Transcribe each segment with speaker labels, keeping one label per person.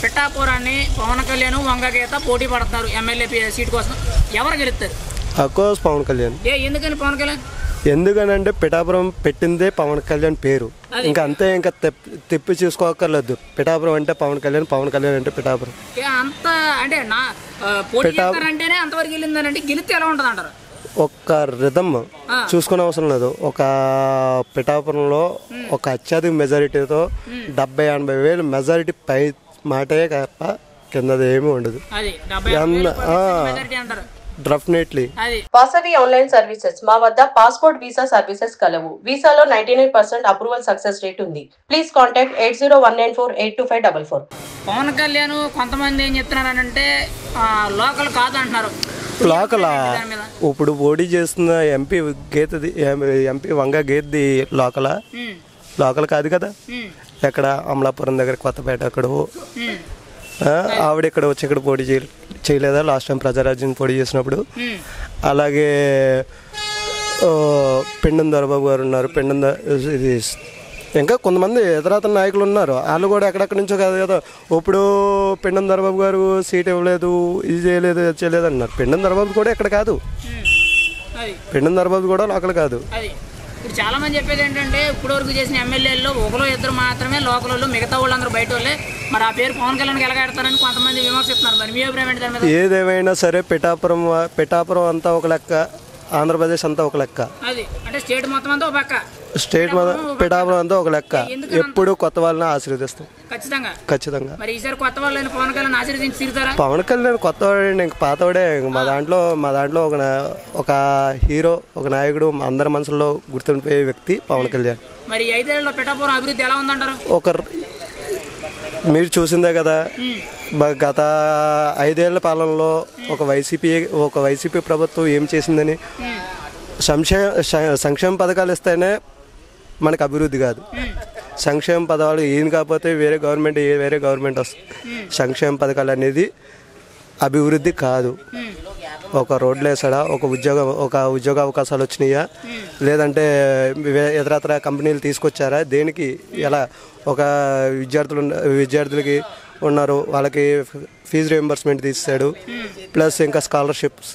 Speaker 1: పిఠాపురాన్ని పవన్ కళ్యాణ్ వంగగీత పోటీ పడుతున్నారు MLA seat కోసం. ఎవరు గెలుస్తారు?
Speaker 2: అఫ్కోర్స్ పవన్ కళ్యాణ్.
Speaker 1: ఎందుకని పవన్ కళ్యాణ్?
Speaker 2: ఎందుకనంటే పిఠాపురం పెట్టిందే పవన్ కళ్యాణ్ పేరు. ఇంకా అంతే, ఇంకా తిప్పి చూసుకోకర్లేదు. పిఠాపురం అంటే పవన్ కళ్యాణ్, పవన్ కళ్యాణ్ అంటే పిఠాపురం.
Speaker 1: అంత అంటే నా పోటీ అంతవరకు వెళ్ళిందనంటే గెలిస్తే ఎలా ఉంటుంది అంటారు?
Speaker 2: ఒక్క రిధమ్ చూసుకునే అవసరం లేదు. ఒక పిఠాపురంలో ఒక అత్యధిక మెజారిటీతో 70-80 వేలు మెజారిటీ పై మాటే తప్ప కిందది ఏమీ ఉండదు. డెఫినెట్లీ.
Speaker 3: వాసవి ఆన్లైన్ సర్వీసెస్ మా వద్ద పాస్పోర్ట్ వీసా సర్వీసెస్ కలవు. వీసాలో 99% అప్రూవల్ సక్సెస్ రేట్ ఉంది. Please contact 8019482544.
Speaker 1: పవన్ కళ్యాణ్ కొంతమంది ఏం చెప్తున్నారంటే లోకల్ కాదు అంటున్నారు.
Speaker 2: లోకల్ ఇప్పుడు పోటీ చేస్తున్న ఎంపీ వంగ గేద్ది లోకల్ కాదు కదా. ఎక్కడ అమలాపురం దగ్గర కొత్తపేట అక్కడ ఆవిడ ఇక్కడ వచ్చి ఇక్కడ పోటీ చేయలేదా లాస్ట్ టైం ప్రజారాజ్యం పోటీ చేసినప్పుడు? అలాగే పెండం దొరబాబు గారు ఉన్నారు. ఇది ఇంకా కొంతమంది ఇతరతర నాయకులు ఉన్నారు. వాళ్ళు కూడా ఎక్కడెక్కడి నుంచో కాదు కదా. ఇప్పుడు పెండం దొరబాబు గారు సీట్ ఇవ్వలేదు, ఇది చేయలేదు అన్నారు. పెండం దొరబాబు కూడా ఇక్కడ కాదు. పెండం దొరబాబు కూడా లోకల్ కాదు.
Speaker 1: ఇప్పుడు చాలా మంది చెప్పేది ఏంటంటే ఇప్పుడు వరకు చేసిన ఎమ్మెల్యేల్లో ఒకరు ఇద్దరు మాత్రమే లోకల్ వాళ్ళు, మిగతా వాళ్ళందరూ బయట వాళ్ళే. మరి ఆ పేరు పవన్ కళ్యాణ్కి ఎలాగెడతారని కొంతమంది విమర్శిస్తున్నారు. మరి మీ అభిప్రాయం ఏంటి దాని మీద?
Speaker 2: ఏదేమైనా సరే పిఠాపురం అంతా ఒక లెక్క, ఆంధ్రప్రదేశ్ అంతా ఒక లెక్క.
Speaker 1: అది అంటే స్టేట్ మొత్తం అంతా ఒక పక్క,
Speaker 2: స్టేట్ పిఠాపురం అంతా ఒక లెక్క. ఎప్పుడు కొత్త వాళ్ళని ఆశీర్వదిస్తాం ఖచ్చితంగా.
Speaker 1: మరి ఈసారి కొత్త వాళ్ళని పవన్ కళ్యాణ్ ఆశీర్వదించి తీరుతారా?
Speaker 2: పవన్ కళ్యాణ్ కొత్తవాడే, ఇంక పాతవాడే. మా దాంట్లో ఒక హీరో, ఒక నాయకుడు, అందరి మనసులో గుర్తుండిపోయే వ్యక్తి పవన్ కళ్యాణ్.
Speaker 1: మరి 5 ఏళ్లలో పిఠాపురం అభివృద్ధి ఎలా ఉందంటారు?
Speaker 2: మీరు చూసిందే కదా, గత 5 ఏళ్ల పాలనలో ఒక వైసీపీ ప్రభుత్వం ఏం చేసిందని. సంక్షేమ పథకాలు ఇస్తేనే మనకు అభివృద్ధి కాదు. సంక్షేమ పథకాలు ఏం కాకపోతే వేరే గవర్నమెంట్ వస్తుంది. సంక్షేమ పథకాలు అనేది అభివృద్ధి కాదు. ఒక రోడ్లు వేసాడా, ఒక ఉద్యోగ అవకాశాలు వచ్చినాయా, లేదంటే ఇతరత్ర కంపెనీలు తీసుకొచ్చారా, దేనికి ఎలా? ఒక విద్యార్థులకి ఉన్నారు, వాళ్ళకి ఫీజు రియంబర్స్మెంట్ తీసాడు, ప్లస్ ఇంకా స్కాలర్షిప్స్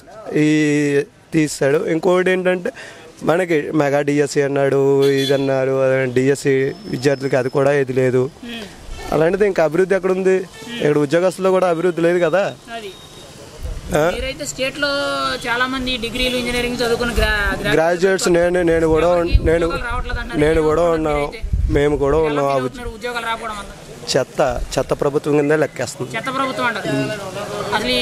Speaker 2: తీసాడు. ఇంకోటి ఏంటంటే మనకి మెగా డిఎస్సి అన్నాడు, ఇది అన్నారు. డిఎస్సి విద్యార్థులకి అది కూడా ఇది లేదు. అలాంటిది ఇంకా అభివృద్ధి ఎక్కడ ఉంది? ఇక్కడ ఉద్యోగస్తుల్లో కూడా అభివృద్ధి లేదు కదా. గ్రాడ్యుయేట్స్ నేను కూడా ఉన్నాం, మేము కూడా ఉన్నాం. చెత్త ప్రభుత్వం కింద లెక్కేస్తుంది.
Speaker 1: చెత్త ప్రభుత్వం అంటారు. అసలు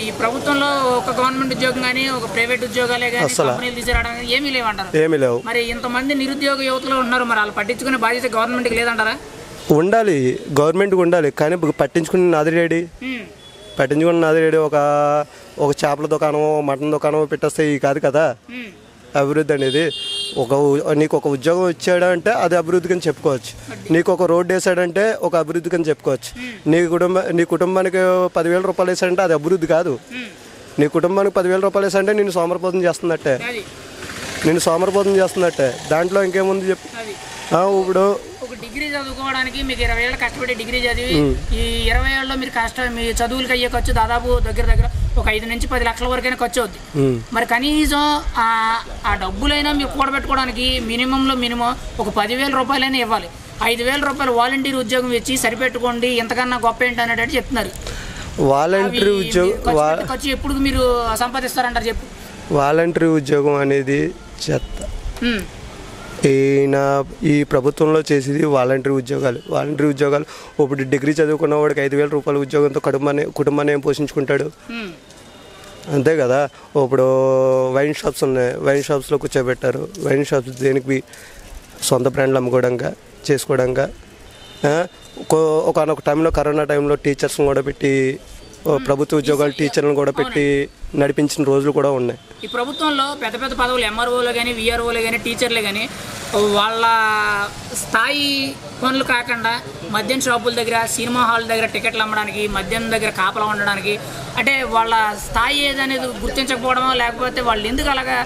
Speaker 1: ఈ ప్రభుత్వంలో ఒక గవర్నమెంట్ ఉద్యోగం కానీ ఒక ప్రైవేట్ ఉద్యోగాలే కానీ కంపెనీలు తీసుకురావడం ఏమీ లేవంటారు.
Speaker 2: ఏమీ లేవు.
Speaker 1: మరి ఇంతమంది నిరుద్యోగ యువతలు ఉన్నారు, మరి వాళ్ళు పట్టించుకునే బాధ్యత గవర్నమెంట్కి లేదంటారా?
Speaker 2: ఉండాలి, గవర్నమెంట్కి ఉండాలి. కానీ పట్టించుకుని నాదిరేడి ఒక చేపల దుకాణం, మటన్ దుకాణం పెట్టేస్తే కాదు కదా అభివృద్ధి అనేది. నీకు ఒక ఉద్యోగం ఇచ్చాడంటే అది అభివృద్ధి అని చెప్పుకోవచ్చు. నీకు ఒక రోడ్డు వేసాడంటే ఒక అభివృద్ధి అని చెప్పుకోవచ్చు. నీ కుటుంబానికి 10,000 రూపాయలు వేసాడంటే అది అభివృద్ధి కాదు. నీ కుటుంబానికి 10,000 రూపాయలు వేసాడంటే నేను సోమరపోతం చేస్తున్నట్టే. దాంట్లో ఇంకేముంది చెప్పు. ఇప్పుడు
Speaker 1: ఒక డిగ్రీ చదువుకోవడానికి మీకు 20 ఏళ్ళు కష్టపడి డిగ్రీ చదివి ఈ 20 ఏళ్ళలో మీరు మీ చదువులకి అయ్యే ఖర్చు దాదాపు దగ్గర ఒక 5 నుంచి 10 లక్షల వరకైనా ఖర్చు అవుద్ది. మరి కనీసం ఆ డబ్బులైనా మీరు కూడబెట్టుకోవడానికి మినిమం ఒక 10,000 రూపాయలైనా ఇవ్వాలి. 5,000 రూపాయలు వాలంటీర్ ఉద్యోగం ఇచ్చి సరిపెట్టుకోండి, ఎంతకన్నా గొప్ప ఏంటి అనేటట్టు చెప్తున్నారు.
Speaker 2: వాలంటీర్ ఉద్యోగం
Speaker 1: ఖర్చు ఎప్పుడు మీరు సంపాదిస్తారంటారు చెప్పు?
Speaker 2: వాలంటీర్ ఉద్యోగం అనేది చెత్త. ఈ ప్రభుత్వంలో చేసేది వాలంటీర్ ఉద్యోగాలు. ఇప్పుడు డిగ్రీ చదువుకున్న వాడికి 5,000 రూపాయల ఉద్యోగంతో కుటుంబాన్ని ఏం పోషించుకుంటాడు? అంతే కదా. ఇప్పుడు వైన్ షాప్స్ ఉన్నాయి, వైన్ షాప్స్లో కూర్చోబెట్టారు. వైన్ షాప్స్ దేనికి? సొంత బ్రాండ్లు అమ్ముకోవడంగా, చేసుకోవడంగా. ఒకనొక టైంలో కరోనా టైంలో టీచర్స్ని కూడా పెట్టి, ప్రభుత్వ ఉద్యోగాలు టీచర్లను కూడా పెట్టి నడిపించిన రోజులు కూడా ఉన్నాయి.
Speaker 1: ఈ ప్రభుత్వంలో పెద్ద పదవులు ఎంఆర్ఓలు కానీ, విఆర్ఓలు కానీ, టీచర్లు కానీ వాళ్ళ స్థాయి పనులు కాకుండా మద్యం షాపుల దగ్గర, సినిమా హాల్ దగ్గర టికెట్లు అమ్మడానికి, మద్యం దగ్గర కాపలా ఉండడానికి, అంటే వాళ్ళ స్థాయి ఏదనేది గుర్తించకపోవడమో లేకపోతే వాళ్ళు ఎందుకు అలాగా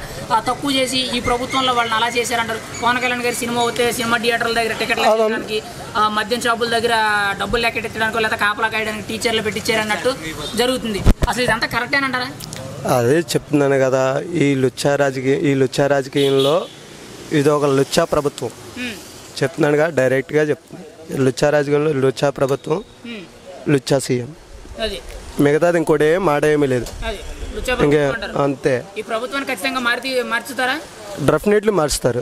Speaker 1: తక్కువ చేసి ఈ ప్రభుత్వంలో వాళ్ళని అలా చేశారంటారు? పవన్ కళ్యాణ్ గారి సినిమా అవుతే సినిమా థియేటర్ల దగ్గర టికెట్లు ఎక్కడానికి, మద్యం షాపుల దగ్గర డబ్బులు లెక్కెట్టడానికి, లేదా కాపలా కాయడానికి టీచర్లు పెట్టించారన్నట్టు జరుగుతుంది. అసలు ఇదంతా కరెక్టేనంటారా? అదే
Speaker 2: చెప్తున్నాను కదా, ఈ లుచ్చా రాజకీయంలో ఇది ఒక లుచ్చా ప్రభుత్వం. చెప్తున్నానుగా, డైరెక్ట్గా చెప్తున్నాను. లుచ్చా రాజకీయంలో లుచ్చా ప్రభుత్వం, లుచ్చా సీఎం, మిగతాది ఇంకోటి మాట ఏమీ లేదు. ఇంకా అంతే. ఈ ప్రభుత్వాన్ని ఖచ్చితంగా మార్చుతారా? డెఫినెట్లీ మార్చుతారు.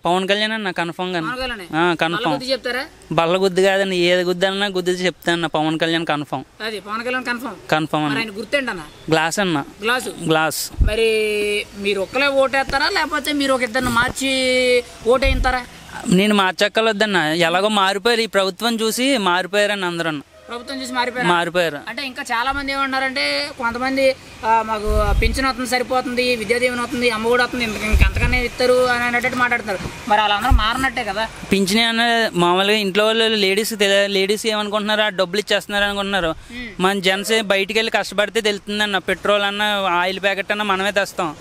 Speaker 4: పవన్ కళ్యాణ్ అన్న కన్ఫర్మ్ గా కన్ఫర్మ్. బల్ల గుద్ది కాదండి, ఏది గుద్దన్నా గుద్ది చెప్తాను. పవన్ కళ్యాణ్ కన్ఫర్మ్. కన్ఫర్మ్ అన్న. గ్లాస్ అన్న, గ్లాస్.
Speaker 1: మరి మీరు ఒక్కలే ఓటేస్తారా లేకపోతే మీరు ఒక ఇద్దరిని మార్చి ఓటేస్తారా?
Speaker 4: నేను మార్చక్కర్లేదన్న, ఎలాగో మారిపోయారు. ఈ ప్రభుత్వం చూసి మారిపోయారని అందరూ
Speaker 1: ప్రభుత్వం చూసి మారిపోయారు. అంటే ఇంకా చాలా మంది ఏమన్నారంటే, కొంతమంది మాకు పింఛన్ అవుతుంది, సరిపోతుంది, విద్యాదీవెన అవుతుంది, అమ్మఒడి అవుతుంది, ఇంకెంతకన్నా ఇస్తారు అని అనేటట్టు మాట్లాడుతున్నారు. మరి వాళ్ళందరూ మారినట్టే కదా.
Speaker 4: పింఛన్ అన్న మామూలుగా ఇంట్లో వాళ్ళు లేడీస్ ఏమనుకుంటున్నారు, ఆ డబ్బులు ఇచ్చేస్తున్నారు అనుకుంటున్నారు. మన జెంట్స్ బయటికి వెళ్ళి కష్టపడితే తెలుస్తుందన్న. పెట్రోల్ అన్న, ఆయిల్ ప్యాకెట్ అన్న మనమే తెస్తాం.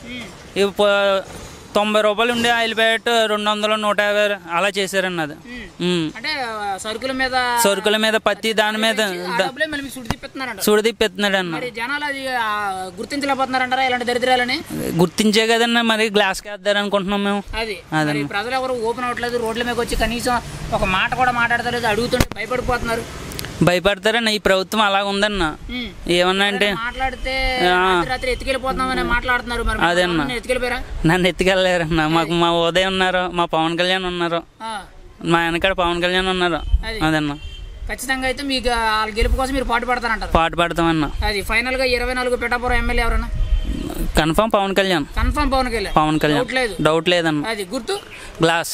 Speaker 4: 90 రూపాయలు ఉండే ఆయిల్ ప్యాకెట్ 200, 150 అలా చేశారన్నది.
Speaker 1: అంటే సరుకుల
Speaker 4: మీద పత్తి దాని మీద సుడి తిప్పిస్తున్నాడు అన్న.
Speaker 1: గుర్తించలేకపోతున్నారంటారా ఇలాంటి దరిద్రాలని?
Speaker 4: గుర్తించే కదన్నా, మరి గ్లాస్ వేద్దారు అనుకుంటున్నాం మేము.
Speaker 1: అది ప్రజలు ఎవరు ఓపెన్ అవ్వట్లేదు, రోడ్ల మీద వచ్చి కనీసం ఒక మాట కూడా మాట్లాడతలేదు, అడుగుతుంటే భయపడిపోతున్నారు.
Speaker 4: భయపడతారన్న, ఈ ప్రభుత్వం అలాగ ఉందన్న. ఏమన్నా అంటే
Speaker 1: మాట్లాడితే ఎత్తుకెళ్ళిపోతున్నామని మాట్లాడుతున్నారు.
Speaker 4: అదన్నా, నన్ను ఎత్తుకెళ్ళారన్న. మాకు మా ఉదయం ఉన్నారు, మా పవన్ కళ్యాణ్ ఉన్నారు, మా వెనకాడ పవన్ కళ్యాణ్ ఉన్నారు. అదన్నా
Speaker 1: ఖచ్చితంగా. అయితే మీకు వాళ్ళ గెలుపు కోసం మీరు పాటు పడతారంటారు?
Speaker 4: పాటు పడతామన్నా.
Speaker 1: అది ఫైనల్ గా 24 పిఠాపురం ఎమ్మెల్యే ఎవరన్నా?
Speaker 4: Confirm Pawan Kalyan.
Speaker 1: Confirm Pawan Kalyan.
Speaker 4: Doubt లేదన్న.
Speaker 1: అది గుర్తు
Speaker 4: గ్లాస్.